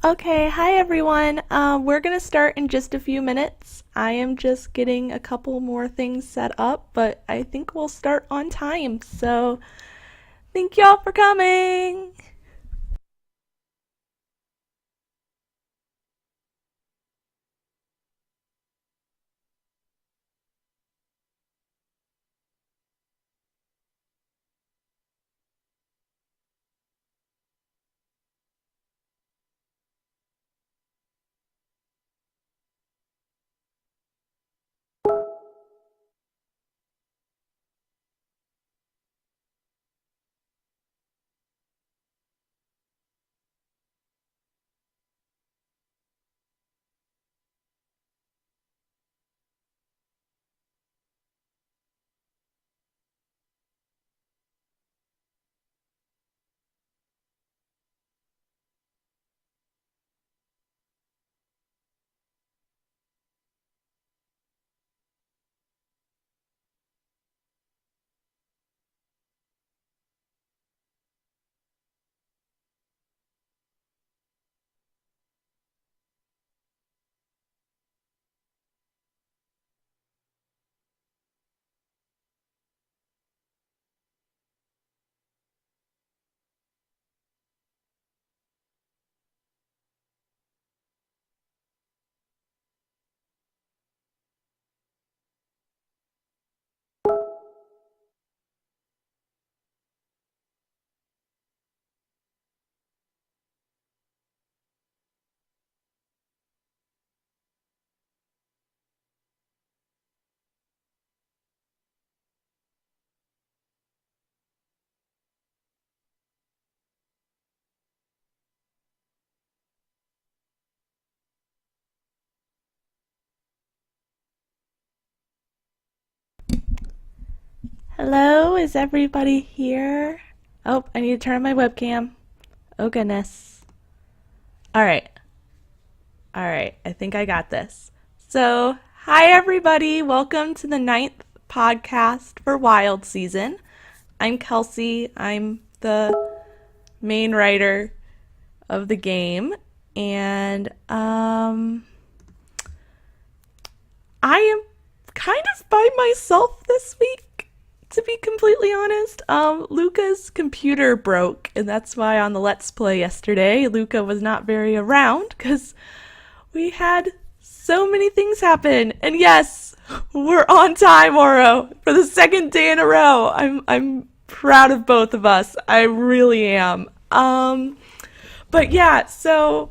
Okay, hi everyone. We're gonna start in just a few minutes. I am just getting a couple more things set up, but I think we'll start on time. So, thank y'all for coming. Hello, is everybody here? Oh, I need to turn on my webcam. Oh goodness. All right. All right. I think I got this. So, hi everybody. Welcome to the ninth podcast for Wild Season. I'm Kelsey. I'm the main writer of the game, and I am kind of by myself this week, to be completely honest. Luca's computer broke, and that's why on the Let's Play yesterday, Luca was not very around because we had so many things happen. And yes, we're on time, Oro, for the second day in a row. I'm proud of both of us. I really am. But yeah, so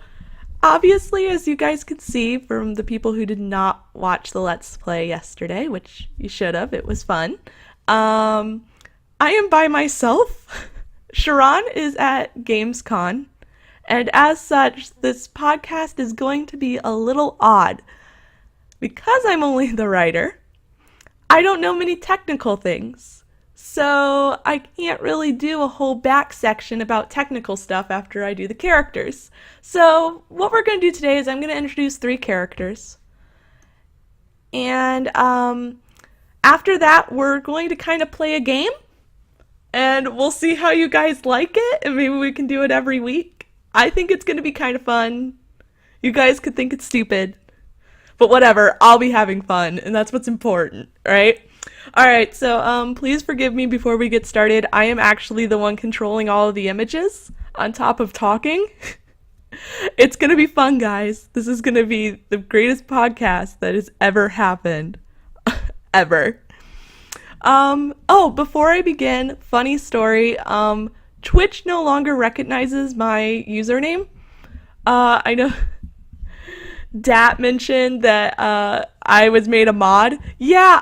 obviously, as you guys could see from the people who did not watch the Let's Play yesterday, which you should have, it was fun. Um, I am by myself. Sharon is at Gamescom, and as such, this podcast is going to be a little odd. Because I'm only the writer, I don't know many technical things. So I can't really do a whole back section about technical stuff after I do the characters. So what we're going to do today is I'm going to introduce three characters. And after that, we're going to kind of play a game. And we'll see how you guys like it. And maybe we can do it every week. I think it's going to be kind of fun. You guys could think it's stupid. But whatever, I'll be having fun, and that's what's important, right? All right, so please forgive me before we get started. I am actually the one controlling all of the images on top of talking. It's gonna be fun, guys. This is gonna be the greatest podcast that has ever happened, ever. Oh, before I begin, funny story. Twitch no longer recognizes my username. I know Dat mentioned that I was made a mod. Yeah,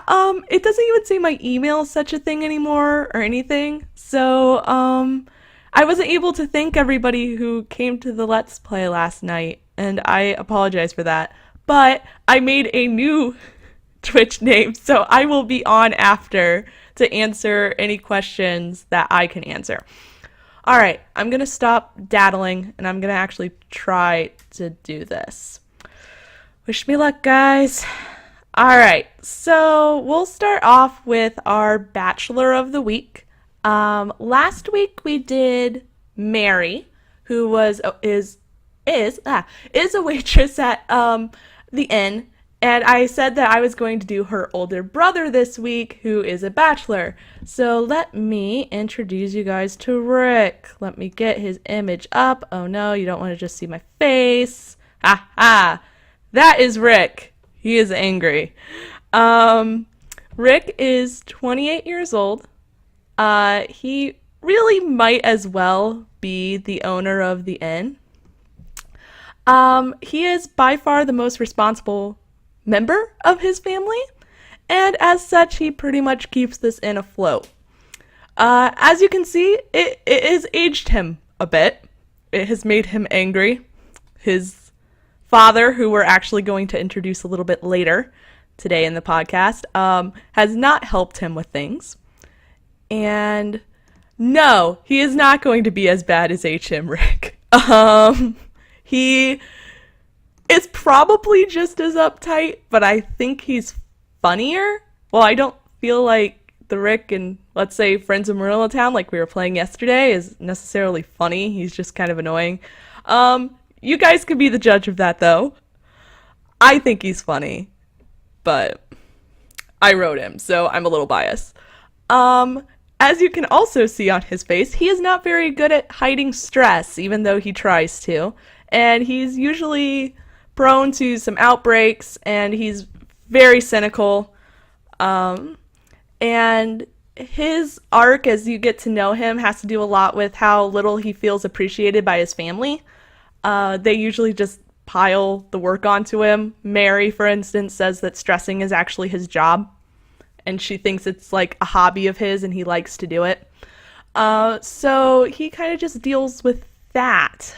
it doesn't even say my email is such a thing anymore or anything. So, I wasn't able to thank everybody who came to the Let's Play last night, and I apologize for that. But I made a new Twitch name, so I will be on after to answer any questions that I can answer. All right, I'm gonna stop daddling, and I'm gonna actually try to do this. Wish me luck, guys. All right, so we'll start off with our Bachelor of the Week. Last week we did Mary, who was is is a waitress at the inn, and I said that I was going to do her older brother this week, who is a bachelor. So let me introduce you guys to Rick. Let me get his image up. Oh no, you don't want to just see my face. Ha ha! That is Rick. He is angry. Rick is 28 years old. He really might as well be the owner of the inn. He is by far the most responsible member of his family, and as such, he pretty much keeps this inn afloat. As you can see, it has aged him a bit. It has made him angry. His father, who we're actually going to introduce a little bit later today in the podcast, has not helped him with things. And no, he is not going to be as bad as HM Rick. He is probably just as uptight, but I think he's funnier. Well, I don't feel like the Rick in, let's say, Friends of Marilla Town, like we were playing yesterday, is necessarily funny. He's just kind of annoying. You guys could be the judge of that, though. I think he's funny, but I wrote him, so I'm a little biased. As you can also see on his face, he is not very good at hiding stress, even though he tries to. And he's usually prone to some outbreaks, and he's very cynical. And his arc, as you get to know him, has to do a lot with how little he feels appreciated by his family. They usually just pile the work onto him. Mary, for instance, says that stressing is actually his job, and she thinks it's like a hobby of his and he likes to do it. So he kind of just deals with that.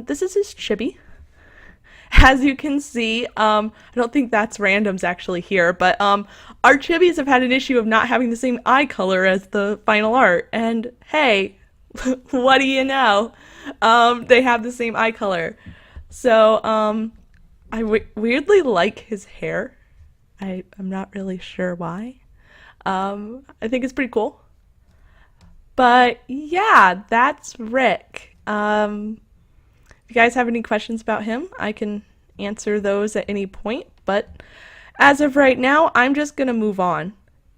This is his chibi. As you can see, I don't think that's randoms actually here, but our chibis have had an issue of not having the same eye color as the final art. And hey, what do you know? They have the same eye color. So I weirdly like his hair. I'm not really sure why. I think it's pretty cool. But yeah, that's Rick. If you guys have any questions about him, I can answer those at any point. But as of right now, I'm just going to move on.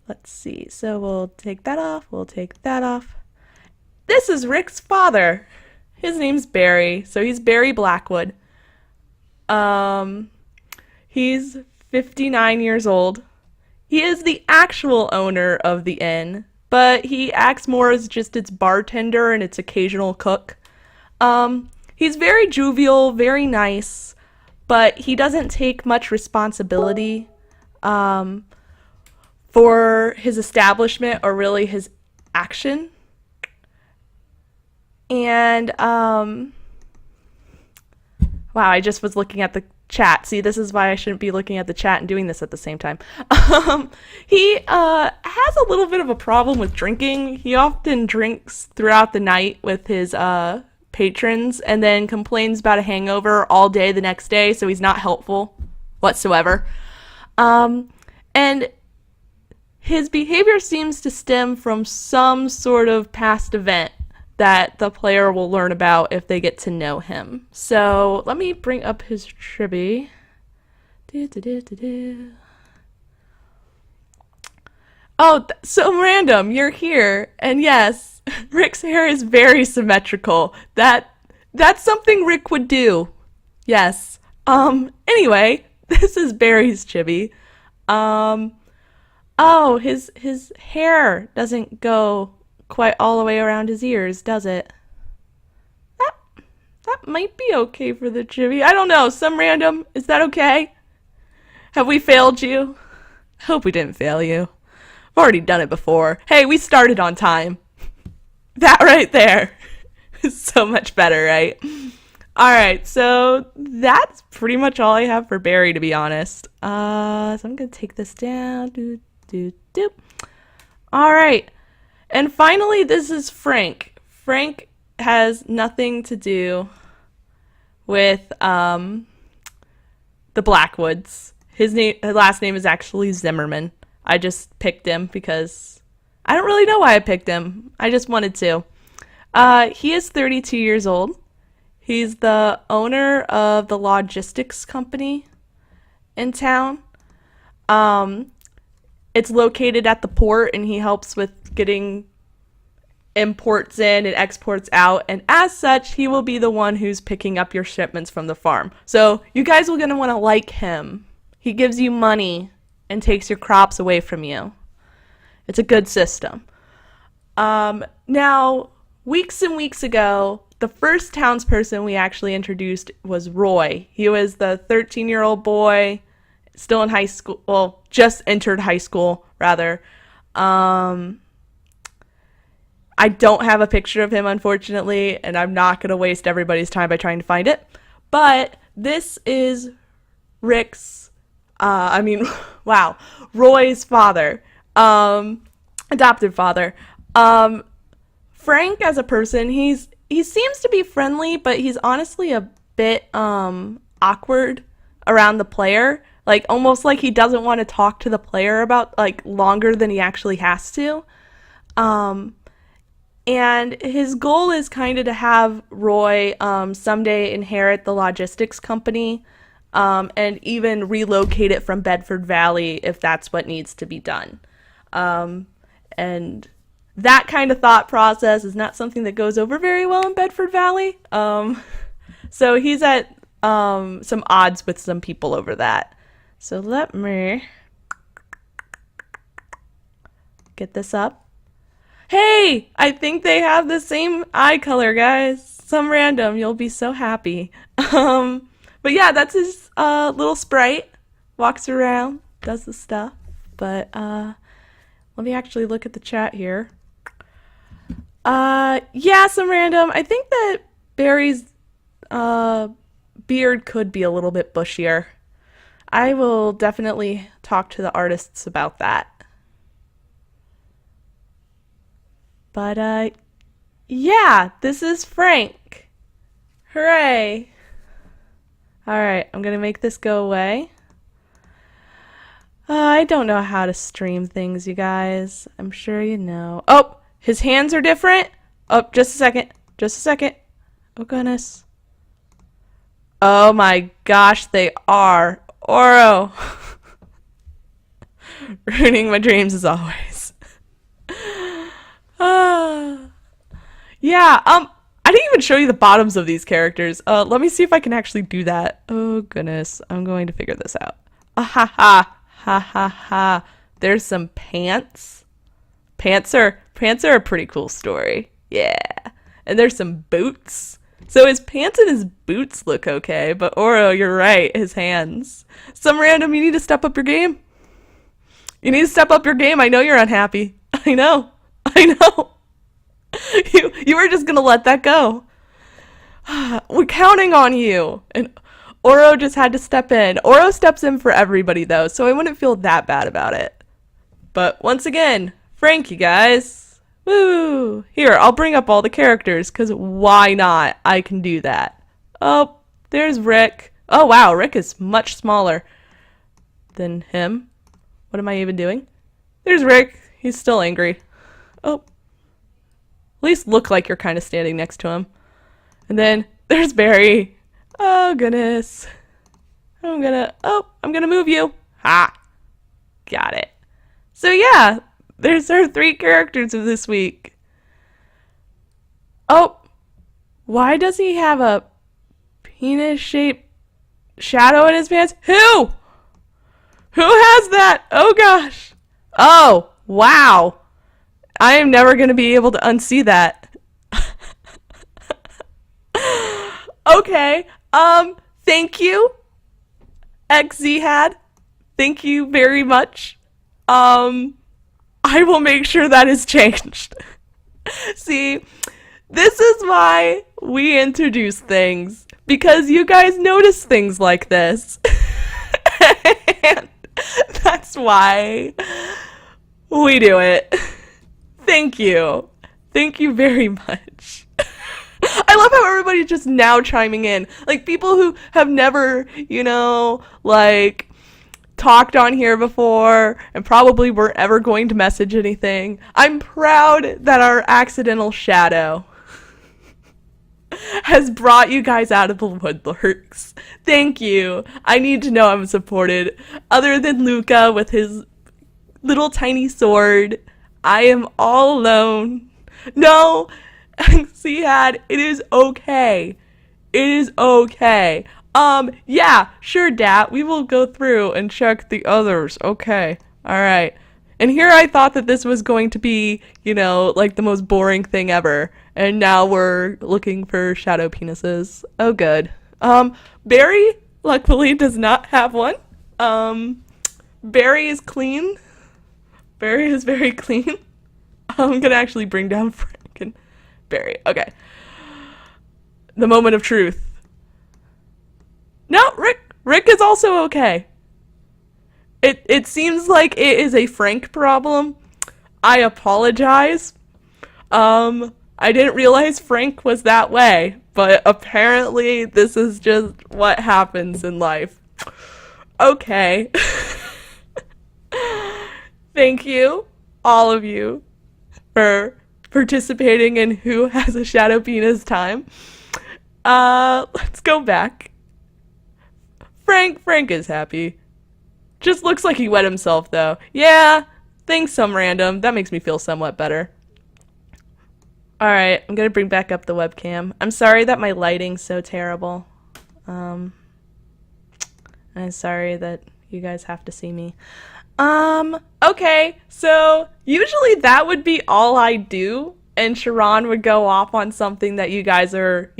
Let's see. So we'll take that off. We'll take that off. This is Rick's father. His name's Barry. So he's Barry Blackwood. He's 59 years old. He is the actual owner of the inn, but he acts more as just its bartender and its occasional cook. He's very jovial, very nice, but he doesn't take much responsibility for his establishment or really his action. And wow, I just was looking at the chat. See, this is why I shouldn't be looking at the chat and doing this at the same time. He has a little bit of a problem with drinking. He often drinks throughout the night with his patrons and then complains about a hangover all day the next day, so he's not helpful whatsoever. And his behavior seems to stem from some sort of past event that the player will learn about if they get to know him. So let me bring up his chibi. Oh, so random, you're here. And yes, Rick's hair is very symmetrical. That's something Rick would do. Yes. Anyway, this is Barry's chibi. Oh, his hair doesn't go quite all the way around his ears, does it? That might be okay for the chibi. I don't know. Some random. Is that okay? Have we failed you? Hope we didn't fail you. I've already done it before. Hey, we started on time. That right there is so much better, right? Alright, so that's pretty much all I have for Barry, to be honest. So I'm going to take this down. Alright. And finally, this is Frank. Frank has nothing to do with the Blackwoods. His last name is actually Zimmerman. I just picked him because I don't really know why I picked him. I just wanted to. He is 32 years old. He's the owner of the logistics company in town. Um, it's located at the port, and he helps with getting imports in and exports out. And as such, he will be the one who's picking up your shipments from the farm. So you guys are going to want to like him. He gives you money and takes your crops away from you. It's a good system. Now, weeks and weeks ago, the first townsperson we actually introduced was Roy. He was the 13-year-old boy, still in high school, well, just entered high school, rather. I don't have a picture of him, unfortunately, and I'm not going to waste everybody's time by trying to find it. But this is Rick's, wow, Roy's father, adopted father. Frank, as a person, he seems to be friendly, but he's honestly a bit awkward around the player. Like, almost like he doesn't want to talk to the player about, like, longer than he actually has to. And his goal is kind of to have Roy someday inherit the logistics company and even relocate it from Bedford Valley if that's what needs to be done. And that kind of thought process is not something that goes over very well in Bedford Valley. So he's at some odds with some people over that. So let me get this up. Hey, I think they have the same eye color, guys. Some random, you'll be so happy. But yeah, that's his little sprite. Walks around, does the stuff. But let me actually look at the chat here. Yeah, some random. I think that Barry's beard could be a little bit bushier. I will definitely talk to the artists about that. But, yeah, this is Frank. Hooray. Alright, I'm gonna make this go away. I don't know how to stream things, you guys. I'm sure you know. Oh, his hands are different. Oh, just a second. Just a second. Oh, goodness. Oh my gosh, they are. Oro. Ruining my dreams as always. Yeah, I didn't even show you the bottoms of these characters. Let me see if I can actually do that. Oh goodness, I'm going to figure this out. Ha ha ha ha ha. There's some pants. Pants are a pretty cool story. Yeah. And there's some boots. So his pants and his boots look okay, but Oro, you're right, his hands. Some random, you need to step up your game. You need to step up your game. I know you're unhappy. I know. You were just gonna let that go. We're counting on you. And Oro just had to step in. Oro steps in for everybody though, so I wouldn't feel that bad about it. But once again, Frank, you guys. Woo! Here, I'll bring up all the characters, because why not? I can do that. Oh, there's Rick. Oh wow, Rick is much smaller than him. What am I even doing? There's Rick. He's still angry. Oh. At least look like you're kind of standing next to him. And then there's Barry. Oh goodness. I'm gonna move you. Ha! Got it. So yeah, there's our 3 characters of this week. Oh! Why does he have a penis-shaped shadow in his pants? Who? Who has that? Oh gosh. Oh, wow. I am never going to be able to unsee that. Okay. Thank you, XZHad. Thank you very much. I will make sure that is changed. See, this is why we introduce things, because you guys notice things like this. And that's why we do it. Thank you. Thank you very much. I love how everybody's just now chiming in. Like, people who have never, like, talked on here before and probably weren't ever going to message anything. I'm proud that our accidental shadow has brought you guys out of the woodworks. Thank you. I need to know I'm supported. Other than Luca with his little tiny sword, I am all alone. No, Seahad, it is okay. It is okay. Yeah, sure, Dat. We will go through and check the others. Okay. All right. And here I thought that this was going to be, like the most boring thing ever. And now we're looking for shadow penises. Oh, good. Barry, luckily, does not have one. Barry is clean. Barry is very clean. I'm gonna actually bring down Frank and Barry. Okay. The moment of truth. No, Rick is also okay. It seems like it is a Frank problem. I apologize. I didn't realize Frank was that way, but apparently this is just what happens in life. Okay. Thank you, all of you, for participating in Who Has a Shadow Penis time. Let's go back. Frank is happy. Just looks like he wet himself, though. Yeah, thanks, some random. That makes me feel somewhat better. Alright, I'm gonna bring back up the webcam. I'm sorry that my lighting's so terrible. I'm sorry that you guys have to see me. Okay, so usually that would be all I do, and Sharon would go off on something that you guys are,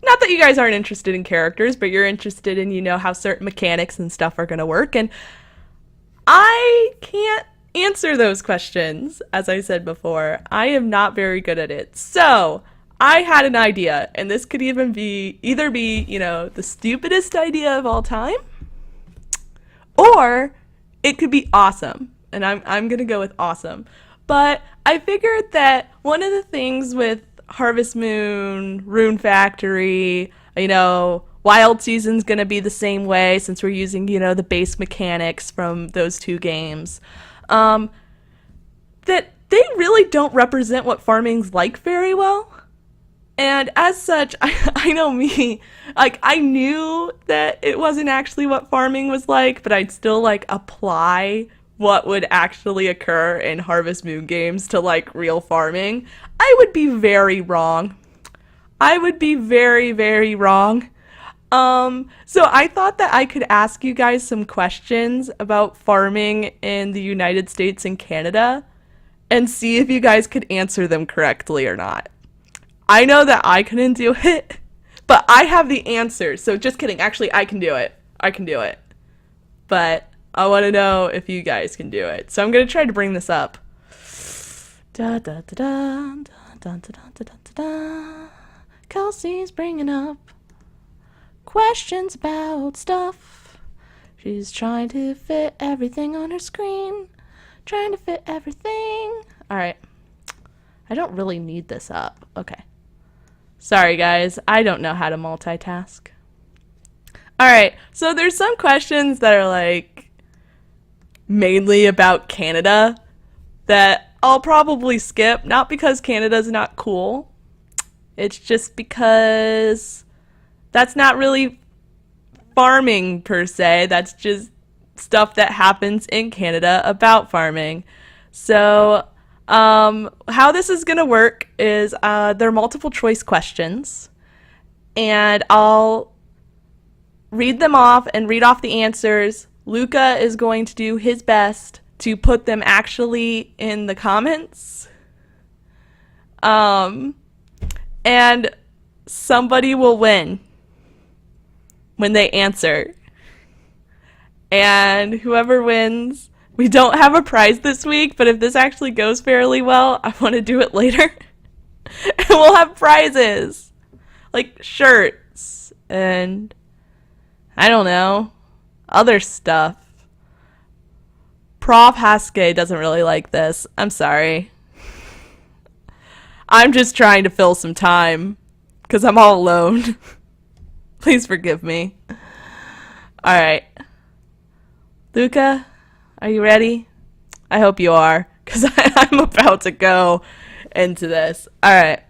not that you guys aren't interested in characters, but you're interested in, how certain mechanics and stuff are gonna work, and I can't answer those questions, as I said before. I am not very good at it. So, I had an idea, and this could either be, the stupidest idea of all time, or it could be awesome. And I'm gonna go with awesome. But I figured that one of the things with Harvest Moon, Rune Factory, Wild Season's gonna be the same way since we're using, the base mechanics from those two games. That they really don't represent what farming's like very well. And as such, I know me, I knew that it wasn't actually what farming was like, but I'd still, apply what would actually occur in Harvest Moon games to, real farming. I would be very wrong. I would be very, very wrong. So I thought that I could ask you guys some questions about farming in the United States and Canada and see if you guys could answer them correctly or not. I know that I couldn't do it, but I have the answers. So just kidding. Actually, I can do it. I can do it. But I want to know if you guys can do it. So I'm going to try to bring this up. Da da da da da da da da da da. Kelsey's bringing up questions about stuff. She's trying to fit everything on her screen. Trying to fit everything. Alright. I don't really need this up. Okay. Sorry, guys. I don't know how to multitask. Alright. So there's some questions that are, mainly about Canada that I'll probably skip. Not because Canada's not cool. It's just because that's not really farming per se. That's just stuff that happens in Canada about farming. So how this is going to work is there are multiple choice questions, and I'll read them off and read off the answers. Luca is going to do his best to put them actually in the comments. And somebody will win when they answer. And whoever wins, we don't have a prize this week, but if this actually goes fairly well, I want to do it later. And we'll have prizes. Like shirts and, I don't know, other stuff. Prof Haske doesn't really like this. I'm sorry. I'm just trying to fill some time because I'm all alone. Please forgive me. Alright. Luca, are you ready? I hope you are, because I'm about to go into this. Alright.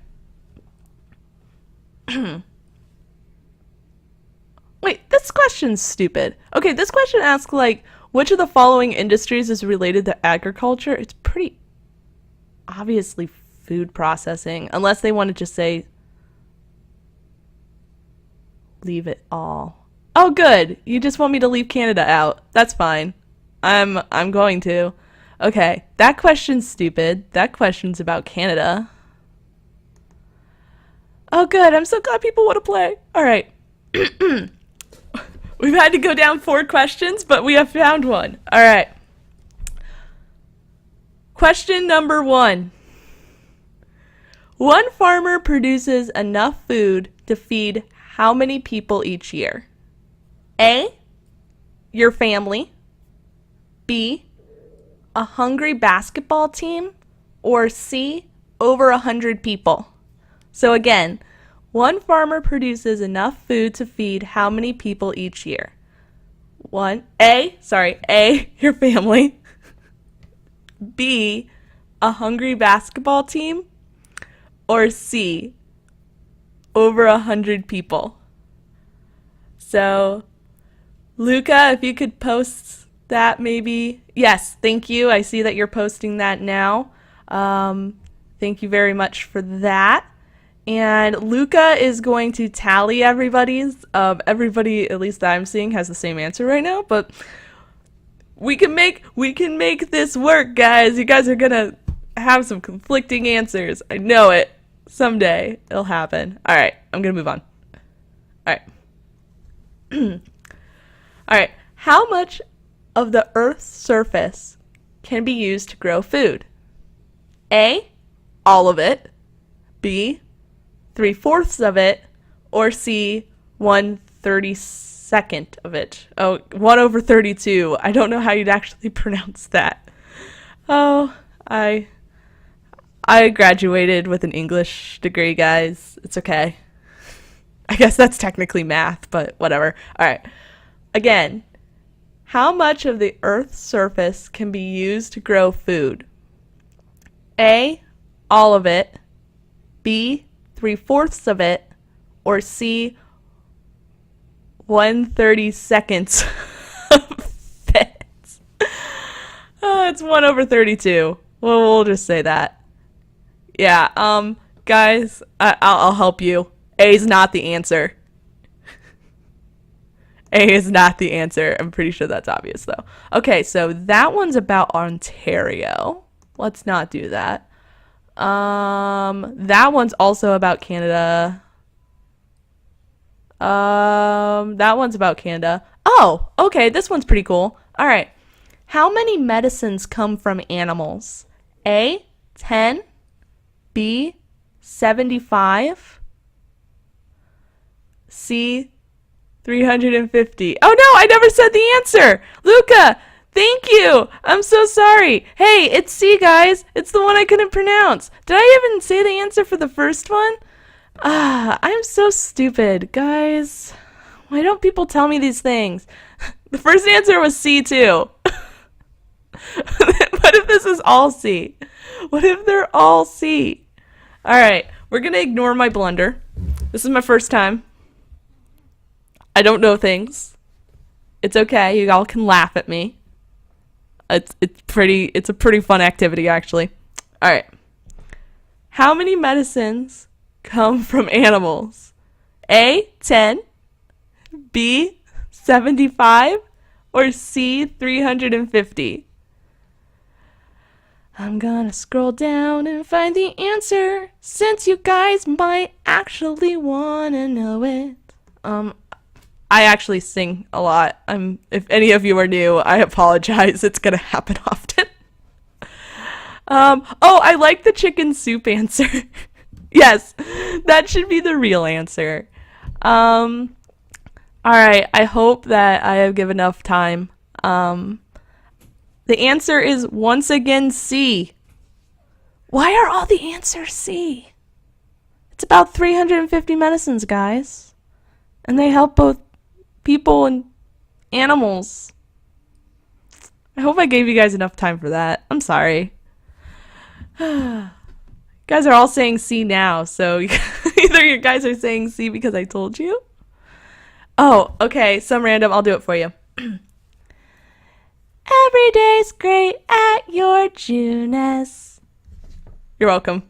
Wait, this question's stupid. Okay, this question asks, like, which of the following industries is related to agriculture? It's pretty obviously food processing, unless they want to just say leave it all. Oh, good. You just want me to leave Canada out. That's fine. I'm going to. Okay, that question's stupid. That question's about Canada. Oh, good. I'm so glad people want to play. All right. We've had to go down 4 questions, but we have found one. All right. Question number 1. One farmer produces enough food to feed how many people each year? A, your family. B, a hungry basketball team. Or C, over 100 people. So again, one farmer produces enough food to feed how many people each year? A, your family. B, a hungry basketball team. Or C, over 100 people. So, Luca, if you could post that maybe. Yes, thank you. I see that you're posting that now. Thank you very much for that. And Luca is going to tally everybody's. Everybody, at least that I'm seeing, has the same answer right now. But we can make this work, guys. You guys are gonna have some conflicting answers. I know it. Someday it'll happen. All right, I'm gonna move on. All right. All right. How much of the Earth's surface can be used to grow food? A, all of it. B, 3/4 of it. Or C, 1/32 of it. Oh, 1/32. I don't know how you'd actually pronounce that. Oh, I graduated with an English degree, guys. It's okay. I guess that's technically math, but whatever. All right. Again, how much of the Earth's surface can be used to grow food? A, all of it. B, 3/4 of it. Or C, 1/32 of it. Oh, it's 1/32. Well, we'll just say that. Yeah, guys, I'll help you. A is not the answer. A is not the answer. I'm pretty sure that's obvious, though. Okay, so that one's about Ontario. Let's not do that. That one's also about Canada. That one's about Canada. Oh, okay, this one's pretty cool. All right. How many medicines come from animals? A, 10. B, 75. C, 350. Oh no, I never said the answer. Luca, thank you. I'm so sorry. Hey, it's C, guys. It's the one I couldn't pronounce. Did I even say the answer for the first one? I'm so stupid, guys. Why don't people tell me these things? The first answer was C too. What if this is all C? What if they're all C? Alright, we're gonna ignore my blunder. This is my first time. I don't know things. It's okay, you all can laugh at me. It's a pretty fun activity, actually. Alright. How many medicines come from animals? A, 10. B, 75. Or C, 350. I'm gonna scroll down and find the answer, since you guys might actually wanna know it. I actually sing a lot. If any of you are new, I apologize. It's gonna happen often. Oh, I like the chicken soup answer. Yes, that should be the real answer. Alright, I hope that I have given enough time. The answer is once again C. Why are all the answers C? It's about 350 medicines, guys. And they help both people and animals. I hope I gave you guys enough time for that. I'm sorry. You guys are all saying C now, so you Either you guys are saying C because I told you. Oh, okay, some random. I'll do it for you. Every day's great at your Juness. You're welcome.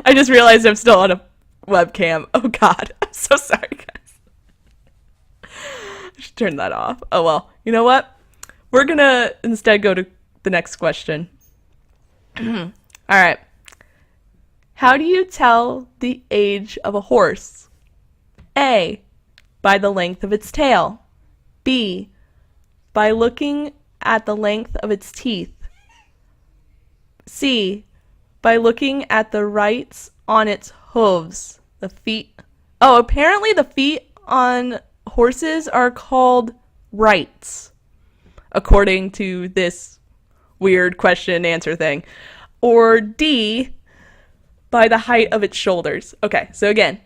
I just realized I'm still on a webcam. Oh god, I'm so sorry, guys. I should turn that off. Oh well, you know what? We're gonna instead go to the next question. Alright. How do you tell the age of a horse? A. By the length of its tail. B. By looking at the length of its teeth. C. By looking at the rights on its hooves. The feet. Oh, apparently the feet on horses are called rights, according to this weird question and answer thing. Or D. By the height of its shoulders. Okay, so again,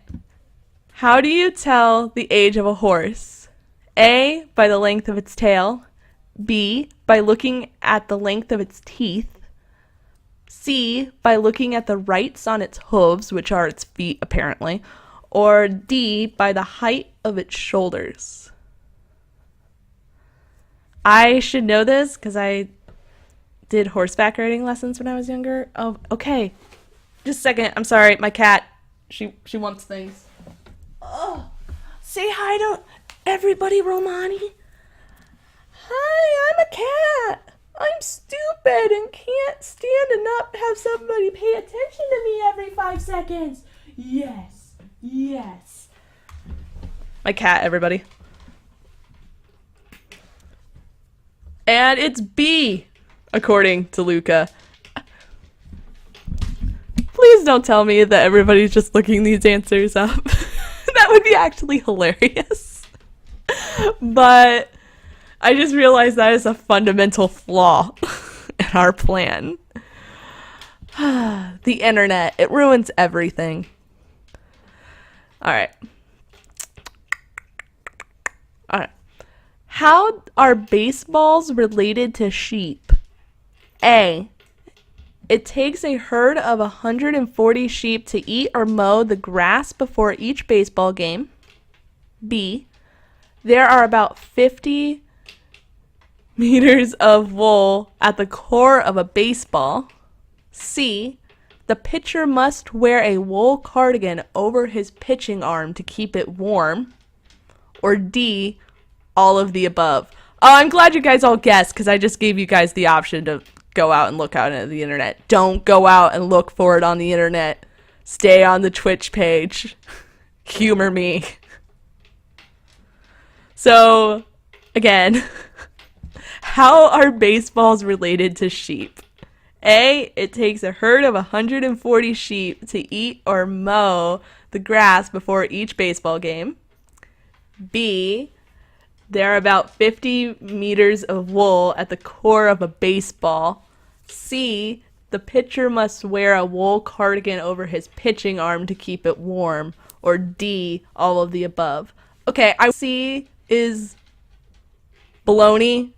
how do you tell the age of a horse? A. By the length of its tail. B. By looking at the length of its teeth. C. By looking at the rights on its hooves, which are its feet, apparently. Or D. By the height of its shoulders. I should know this because I did horseback riding lessons when I was younger. Oh, okay. Just a second. I'm sorry. My cat, she wants things. Oh, say hi to everybody, Romani. Hi, I'm a cat. I'm stupid and can't stand and not have somebody pay attention to me every 5 seconds. Yes, yes. My cat, everybody. And it's B, according to Luca. Please don't tell me that everybody's just looking these answers up. That would be actually hilarious. But I just realized that is a fundamental flaw in our plan. The internet, it ruins everything. Alright. Alright. How are baseballs related to sheep? A. It takes a herd of 140 sheep to eat or mow the grass before each baseball game. B. There are about 50 meters of wool at the core of a baseball. C. The pitcher must wear a wool cardigan over his pitching arm to keep it warm. Or D. All of the above. Oh, I'm glad you guys all guessed because I just gave you guys the option to go out and look out into the internet. Don't go out and look for it on the internet. Stay on the Twitch page. Humor me. So, again, how are baseballs related to sheep? A. It takes a herd of 140 sheep to eat or mow the grass before each baseball game. B. There are about 50 meters of wool at the core of a baseball. C. The pitcher must wear a wool cardigan over his pitching arm to keep it warm. Or D. All of the above. Okay, C is baloney.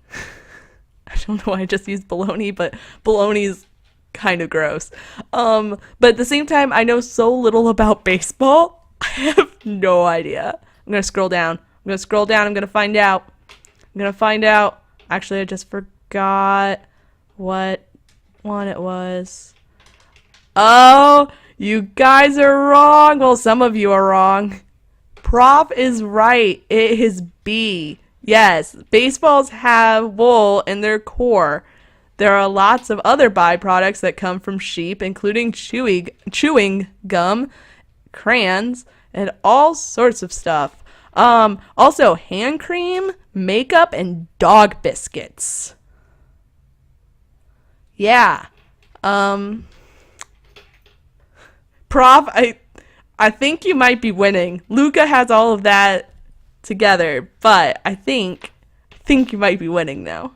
I don't know why I just used baloney, but baloney is kind of gross. But at the same time, I know so little about baseball. I have no idea. I'm going to scroll down. I'm going to find out. Actually, I just forgot what one it was. Oh, you guys are wrong. Well, some of you are wrong. Prof is right. It is B. Yes, baseballs have wool in their core. There are lots of other byproducts that come from sheep, including chewing gum, crayons, and all sorts of stuff. Also hand cream, makeup, and dog biscuits. Yeah. Prof, I think you might be winning. Luca has all of that together, but I think you might be winning now.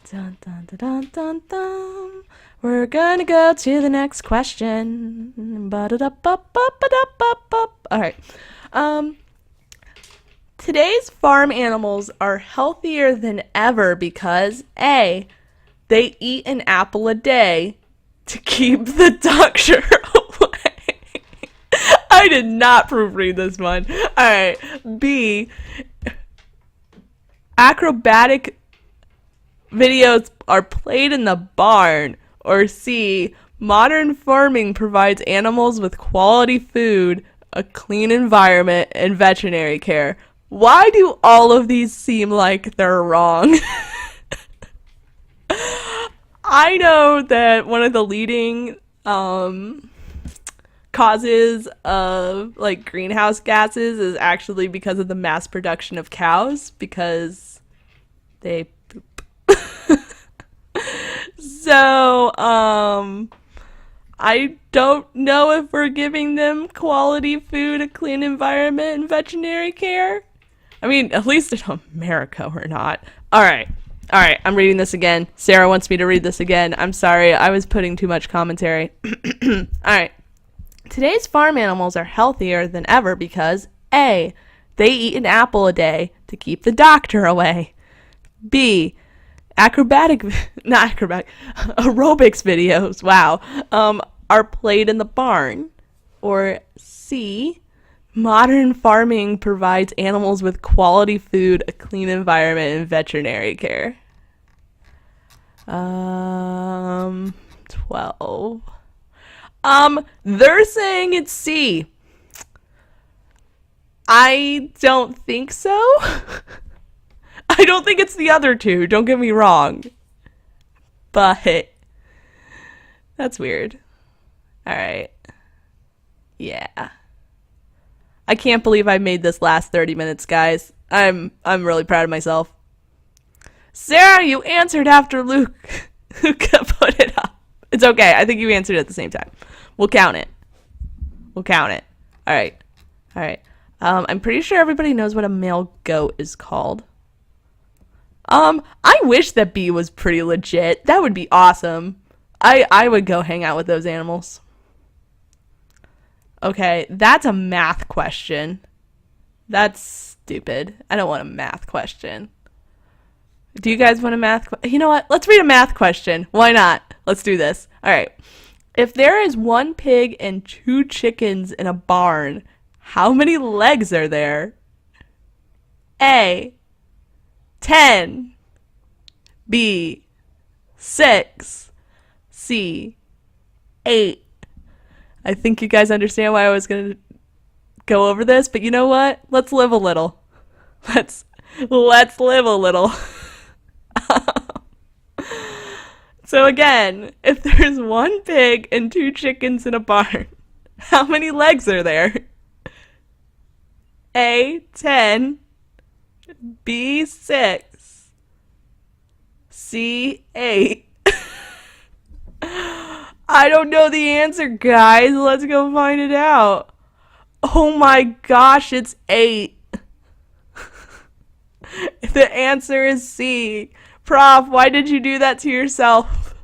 Dun, dun, dun, dun, dun, dun. We're gonna go to the next question. Alright. Today's farm animals are healthier than ever because A. They eat an apple a day to keep the doctor away. I did not proofread this one. Alright. B, acrobatic videos are played in the barn. Or C, modern farming provides animals with quality food, a clean environment, and veterinary care. Why do all of these seem like they're wrong? I know that one of the leading causes of like greenhouse gases is actually because of the mass production of cows, because they poop. So, I don't know if we're giving them quality food, a clean environment, and veterinary care. I mean, at least in America, we're not. All right, I'm reading this again. Sarah wants me to read this again. I'm sorry, I was putting too much commentary. All right. Today's farm animals are healthier than ever because A, they eat an apple a day to keep the doctor away. B, aerobics videos, wow, are played in the barn. Or C, modern farming provides animals with quality food, a clean environment, and veterinary care. 12. They're saying it's C. I don't think so. I don't think it's the other two, don't get me wrong. But that's weird. Alright. Yeah. I can't believe I made this last 30 minutes, guys. I'm really proud of myself. Sarah, you answered after Luke. Luca put it up. It's okay. I think you answered at the same time. We'll count it. Alright. I'm pretty sure everybody knows what a male goat is called. I wish that B was pretty legit. That would be awesome. I would go hang out with those animals. Okay, that's a math question. That's stupid. I don't want a math question. Do you guys want a math question? You know what? Let's read a math question. Why not? Let's do this. All right. If there is 1 pig and 2 chickens in a barn, how many legs are there? A, 10. B, 6. C, 8. I think you guys understand why I was going to go over this, but you know what? Let's live a little. Let's live a little. So again, if there's 1 pig and 2 chickens in a barn, how many legs are there? A, 10. B, 6. C, 8. I don't know the answer, guys. Let's go find it out. Oh my gosh, it's 8. The answer is C. Prof, why did you do that to yourself?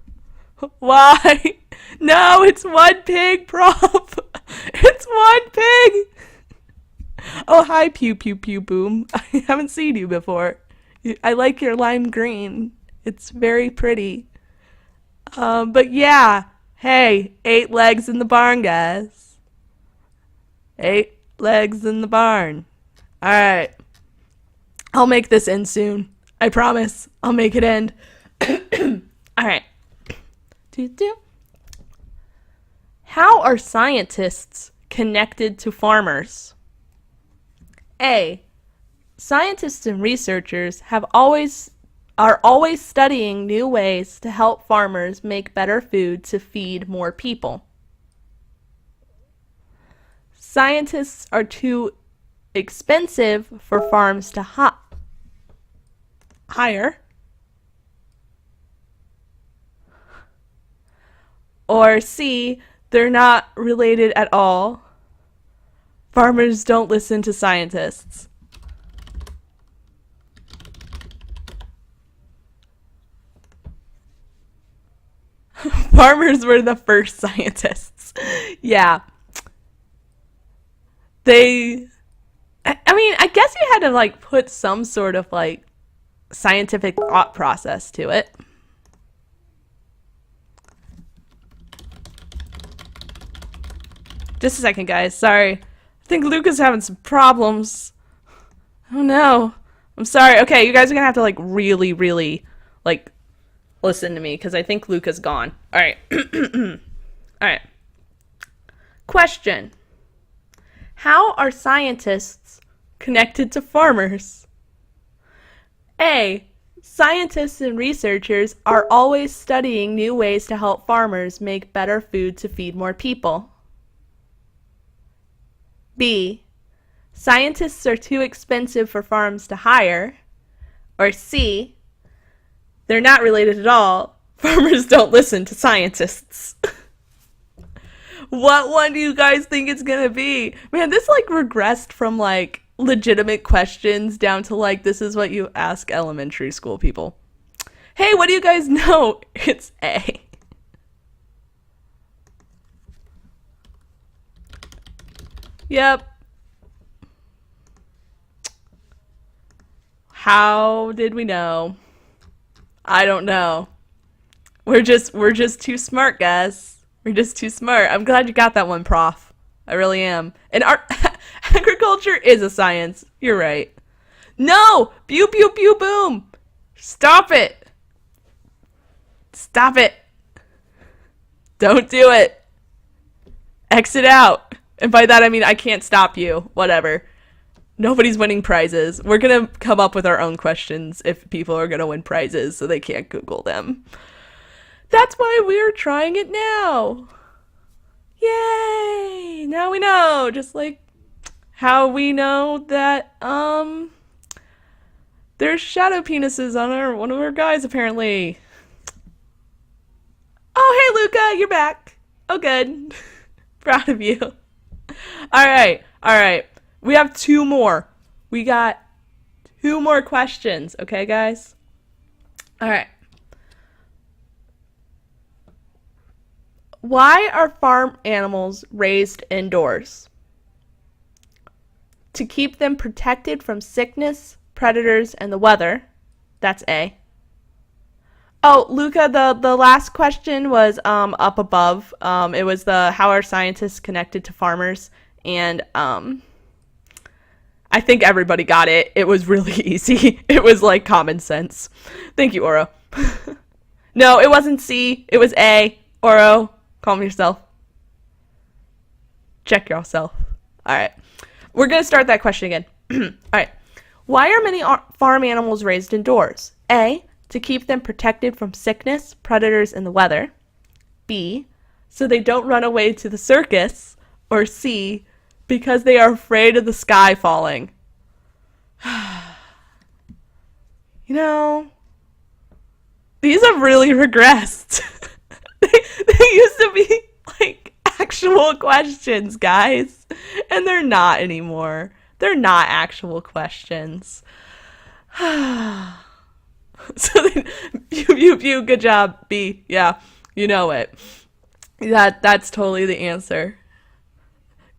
Why? No, it's 1 pig, Prof. It's 1 pig. Oh, hi, Pew Pew Pew Boom. I haven't seen you before. I like your lime green. It's very pretty. But yeah. Hey, 8 legs in the barn, guys. 8 legs in the barn. Alright. I'll make this end soon. I promise. I'll make it end. Alright. How are scientists connected to farmers? A, scientists and researchers are always studying new ways to help farmers make better food to feed more people. Scientists are too expensive for farms to hire. Or C, they're not related at all. Farmers don't listen to scientists. Farmers were the first scientists. Yeah. I mean, I guess you had to like put some sort of like scientific thought process to it. Just a second, guys. Sorry. I think Luca's having some problems. Oh no. I'm sorry. Okay, you guys are gonna have to like really, really like listen to me because I think Luca's gone. Alright. Alright. Question. How are scientists connected to farmers? A. Scientists and researchers are always studying new ways to help farmers make better food to feed more people. B. Scientists are too expensive for farms to hire. Or C. They're not related at all. Farmers don't listen to scientists. What one do you guys think it's gonna be? Man, this like regressed from like legitimate questions down to like this is what you ask elementary school people. Hey, what do you guys know? It's A. Yep. How did we know? I don't know. We're just too smart, guys. We're just too smart. I'm glad you got that one, Prof. I really am. And agriculture is a science. You're right. No! Pew pew pew boom! Stop it! Stop it! Don't do it! Exit out! And by that I mean I can't stop you. Whatever. Nobody's winning prizes. We're gonna come up with our own questions if people are gonna win prizes so they can't Google them. That's why we're trying it now. Yay! Now we know. Just like how we know that there's shadow penises on one of our guys apparently. Oh, hey Luca, you're back. Oh, good. Proud of you. All right. We have two more. We got two more questions. Okay, guys. All right. Why are farm animals raised indoors? To keep them protected from sickness, predators, and the weather. That's A. Oh, Luca, the last question was up above. It was the how are scientists connected to farmers? And I think everybody got it. It was really easy. It was like common sense. Thank you, Oro. No, it wasn't C. It was A. Oro. Calm yourself. Check yourself. All right. We're going to start that question again. All right. Why are many farm animals raised indoors? A. To keep them protected from sickness, predators, and the weather. B. So they don't run away to the circus. Or C. Because they are afraid of the sky falling. You know, these have really regressed. They used to be like actual questions, guys, and they're not anymore. They're not actual questions. So then, pew, good job, B. Yeah, you know it. That's totally the answer.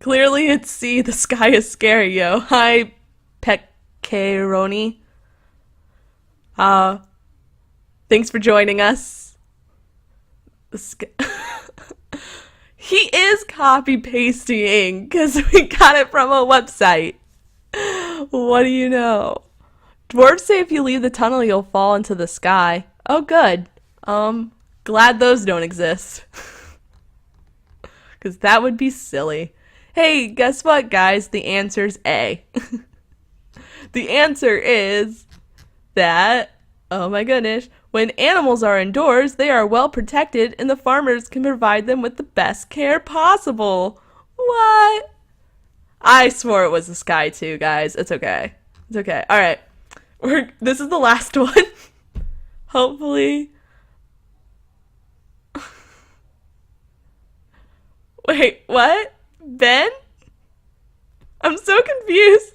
Clearly it's C, the sky is scary, yo. Hi, Peccaroni. Thanks for joining us. He is copy pasting because we got it from a website. What do you know? Dwarves say if you leave the tunnel, you'll fall into the sky. Oh, good. Glad those don't exist. Because that would be silly. Hey, guess what, guys? The answer's A. The answer is that, oh my goodness, when animals are indoors, they are well protected and the farmers can provide them with the best care possible. What? I swore it was the sky too, guys. It's okay. It's okay. All right. This is the last one. Hopefully. Wait, what? Ben? I'm so confused.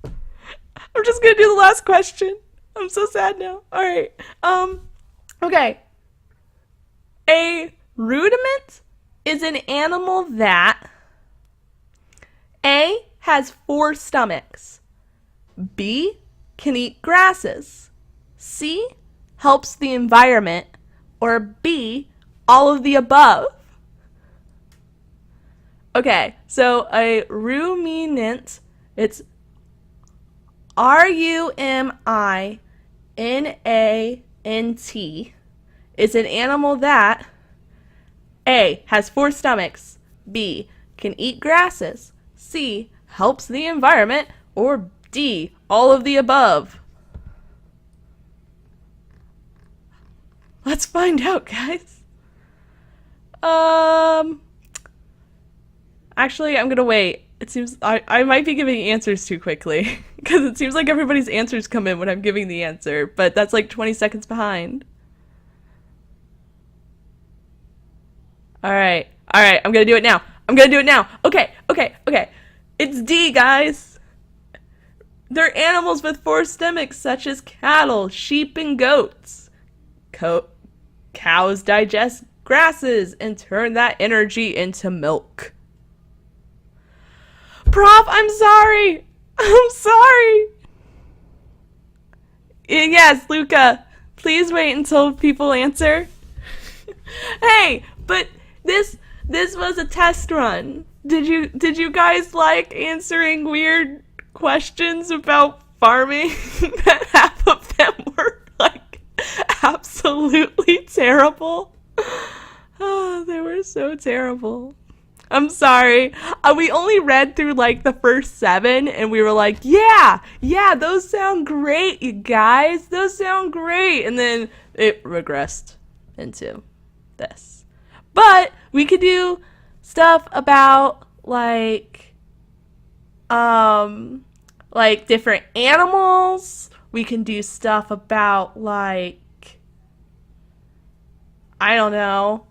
I'm just gonna do the last question. I'm so sad now. All right. Okay. A rudiment is an animal that A, has 4 stomachs. B, can eat grasses. C, helps the environment. Or B, all of the above. Okay, so a ruminant, it's Ruminant, is an animal that A, has 4 stomachs, B, can eat grasses, C, helps the environment, or D, all of the above. Let's find out, guys. Um, Actually, I'm gonna wait. It seems I might be giving answers too quickly because it seems like everybody's answers come in when I'm giving the answer, but that's like 20 seconds behind. All right, I'm gonna do it now. I'm gonna do it now. Okay, okay, okay. It's D, guys. They're animals with 4 stomachs, such as cattle, sheep, and goats. Co- Cows digest grasses and turn that energy into milk. Prof, I'm sorry. I'm sorry. Yes, Luca. Please wait until people answer. Hey, but this this was a test run. Did you guys like answering weird questions about farming? That half of them were like absolutely terrible. Oh, they were so terrible. I'm sorry. We only read through like the first 7 and we were like, yeah, yeah, those sound great, you guys. Those sound great. And then it regressed into this. But we could do stuff about like different animals. We can do stuff about like I don't know,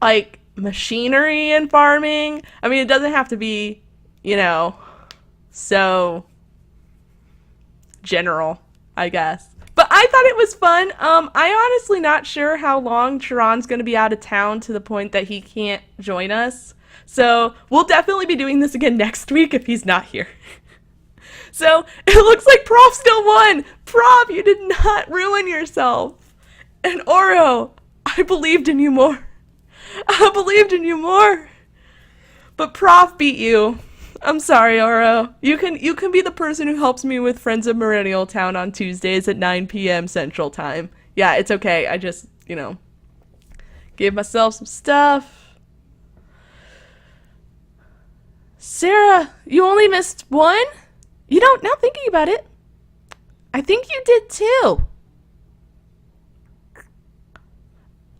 like machinery and farming. I mean, it doesn't have to be, you know, so general, I guess. But I thought it was fun. I honestly not sure how long Sharon's going to be out of town to the point that he can't join us. So we'll definitely be doing this again next week if he's not here. So it looks like Prof still won. Prof, you did not ruin yourself. And Oro, I believed in you more. I believed in you more. But Prof beat you. I'm sorry, Oro. You can be the person who helps me with Friends of Millennial Town on Tuesdays at 9 p.m. Central Time. Yeah, it's okay. I just, gave myself some stuff. Sarah, you only missed one? You don't, now thinking about it, I think you did too.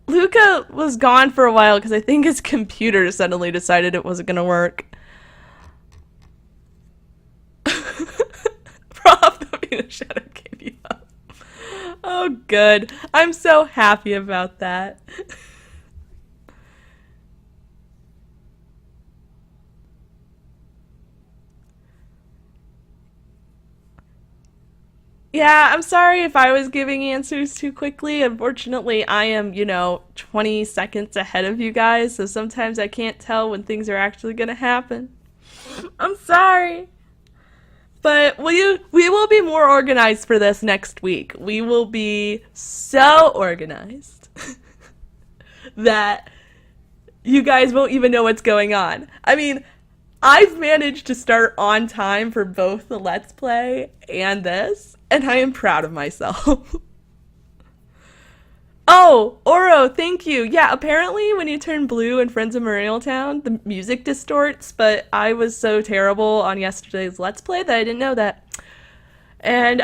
Luca was gone for a while because I think his computer suddenly decided it wasn't going to work. Prof, the shadow gave you up. Oh, good. I'm so happy about that. Yeah, I'm sorry if I was giving answers too quickly. Unfortunately, I am, 20 seconds ahead of you guys, so sometimes I can't tell when things are actually going to happen. I'm sorry. But we will be more organized for this next week. We will be so organized that you guys won't even know what's going on. I mean, I've managed to start on time for both the Let's Play and this, and I am proud of myself. Oh, Oro, thank you. Yeah, apparently when you turn blue in Friends of Millennial Town, the music distorts, but I was so terrible on yesterday's Let's Play that I didn't know that. And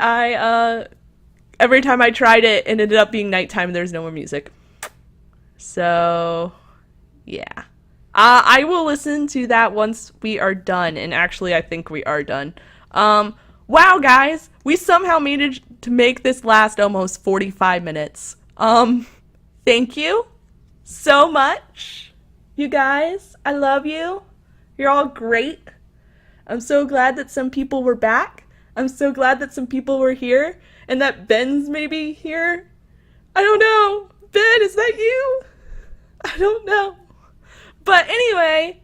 every time I tried it, it ended up being nighttime and there's no more music. So, yeah. I will listen to that once we are done, and actually I think we are done. Wow, guys, we somehow managed to make this last almost 45 minutes. Thank you so much, you guys. I love you. You're all great. I'm so glad that some people were back. I'm so glad that some people were here, and that Ben's maybe here. I don't know. Ben, is that you? I don't know. But anyway,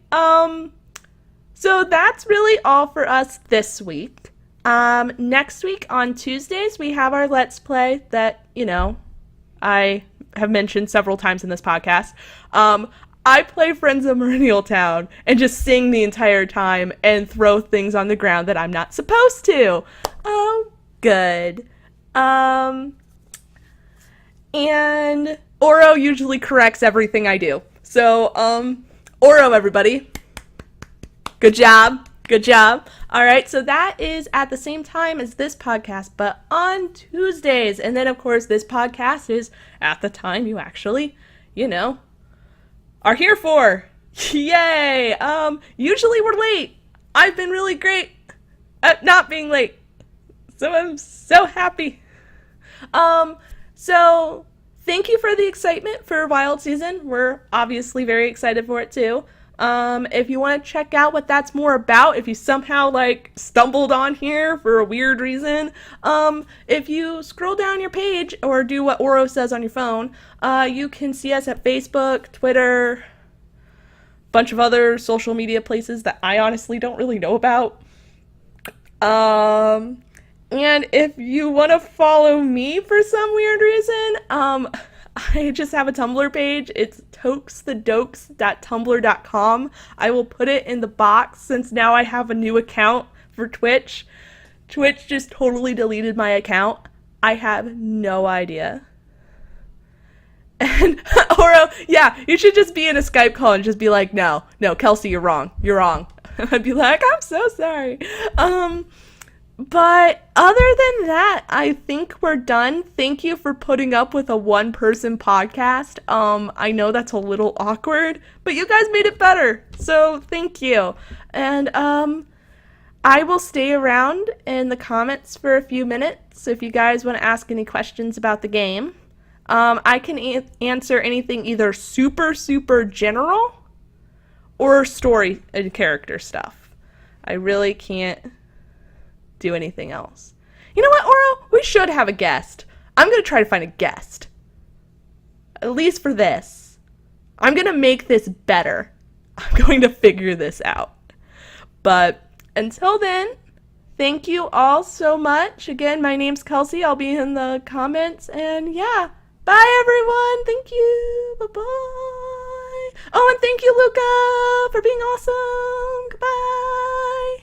so that's really all for us this week. Next week on Tuesdays, we have our Let's Play that, I have mentioned several times in this podcast. I play Friends of Millennial Town and just sing the entire time and throw things on the ground that I'm not supposed to. Good. And Oro usually corrects everything I do. So, Oro, everybody. Good job. Good job. All right, so that is at the same time as this podcast, but on Tuesdays. And then, of course, this podcast is at the time you actually, are here for. Yay! Usually we're late. I've been really great at not being late. So I'm so happy. So thank you for the excitement for Wild Season. We're obviously very excited for it too. If you want to check out what that's more about, if you somehow stumbled on here for a weird reason, if you scroll down your page or do what Oro says on your phone, you can see us at Facebook, Twitter, bunch of other social media places that I honestly don't really know about. And if you want to follow me for some weird reason, I just have a Tumblr page. It's tokesthedokes.tumblr.com. I will put it in the box since now I have a new account for Twitch. Twitch just totally deleted my account. I have no idea. And Oro, yeah, you should just be in a Skype call and just be like, no, Kelsey, you're wrong. You're wrong. I'd be like, I'm so sorry. But other than that, I think we're done. Thank you for putting up with a one-person podcast. I know that's a little awkward, but you guys made it better. So thank you. And I will stay around in the comments for a few minutes if you guys want to ask any questions about the game. I can answer anything either super, super general or story and character stuff. I really can't do anything else. You know what, Oro? We should have a guest. I'm going to try to find a guest. At least for this. I'm going to make this better. I'm going to figure this out. But until then, thank you all so much. Again, my name's Kelsey. I'll be in the comments. And yeah, bye everyone. Thank you. Bye-bye. Oh, and thank you, Luca, for being awesome. Goodbye.